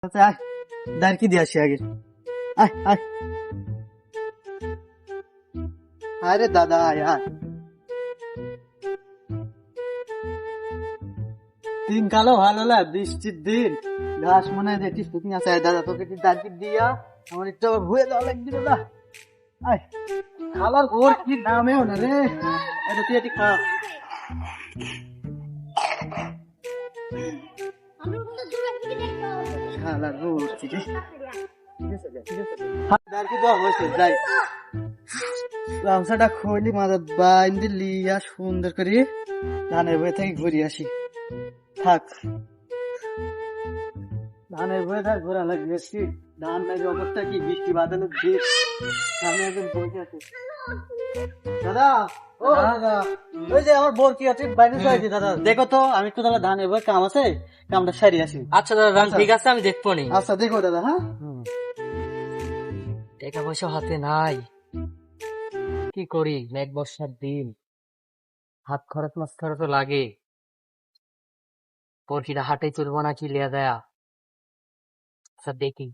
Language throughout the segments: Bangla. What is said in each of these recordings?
আচ্ছা আয়, দাঁড়কি দিয়ে আসি আগে। আয় আয়, আরে দাদা আয় আয়। দিন কালো ভালো না, বৃষ্টির দিন, ঘাস মনে হয় একটি শুকিং আছে। আয় দাদা, তোকে একটি দাঁড়কি দিয়া আমার একটু আবার ভুয়ে দেওয়া লাগবে দাদা। আয়, খাবার ওর কি নামেও না রে, এটা তুই একটি খা। খালার রোজ ঠিক আছে, দাঁড়কি দেওয়া হয়েছে, যাই গামছাটা খইলি মাথা বাইন্দি লিয়া সুন্দর করে ধানের বয়ে থেকে ঘুরে আসি। থাক, ধানের বয়ে থাক, ঘোরা লাগিয়েছি। ধান নাকি অবস্থা কি, বৃষ্টি বাদলের দিন, আমি একদম বসে আছি। দাদা ও দাদা, ওই যে আমার বোর কি আছে বাইরে যাইছি দাদা, দেখো তো আমি একটু তাহলে ধানের বয়ে কাম আছে, কামটা সারি আসি। আচ্ছা দাদা, ঠিক আছে, আমি দেখবো নি। আচ্ছা দেখো দাদা। হ্যাঁ, টাকা পয়সা হাতে নাই, কি করি? এক বর্ষার দিন, হাত খরচ মাস খরচ লাগে। পরকিটা হাটে চলবো নাকি লিয়া দেয়া? আচ্ছা দেখি।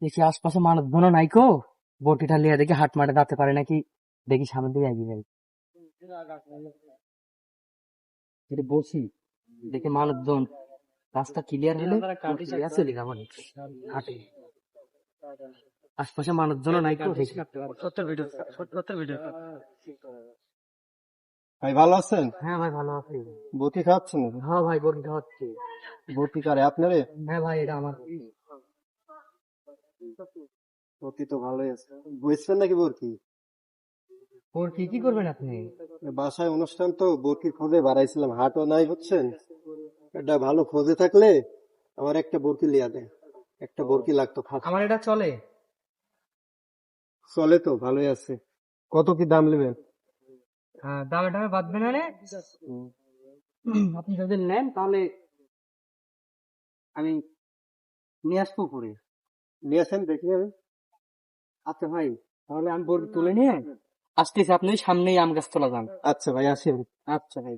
দেখি আশপাশে মানুষ বোনো নাই কো, বটিটা লিয়া দেখি হাট মাঠে দাঁতে পারে নাকি, দেখি সামনে দিয়ে এগিয়ে যাই। এটা বসি, দেখি মানুষজন, রাস্তা ক্লিয়ার হলে চলে যাবো হাটে। আশপাশে মানুষজন নাই কো, দেখি। ভাই ভালো আছেন? হ্যাঁ ভাই ভালো আছি। বটি খাওয়াচ্ছেন? হ্যাঁ ভাই বটি হচ্ছে। বটি কারে আপনারে? হ্যাঁ ভাই এটা আমার। বটি তো ভালোই আছে। বুঝছেন নাকি বরকি? ওর কি কি করবেন আপনি? বাসায় অনুষ্ঠান তো, বরকির খোঁজে বাড়াইছিলাম, হাটও নাই বুঝছেন। এটা ভালো খোঁজে থাকলে আমার একটা বরকি লিয়া দেয়, একটা বরকি লাগতো খাস। আমার এটা চলে। চলে তো, ভালোই আছে। কত কি দাম নেবেন? হ্যাঁ দামে টামে বাঁধবে না রে। আপনি যদি নেন তাহলে আমি নিয়ে আসবো পরে। নিয়ে আসেন দেখি আমি। আচ্ছা ভাই, তাহলে আমি বরফ তুলে নিয়ে আসতেছি, আপনি সামনেই আম গাছ তোলা যান। আচ্ছা ভাই আসি আমি। আচ্ছা ভাই,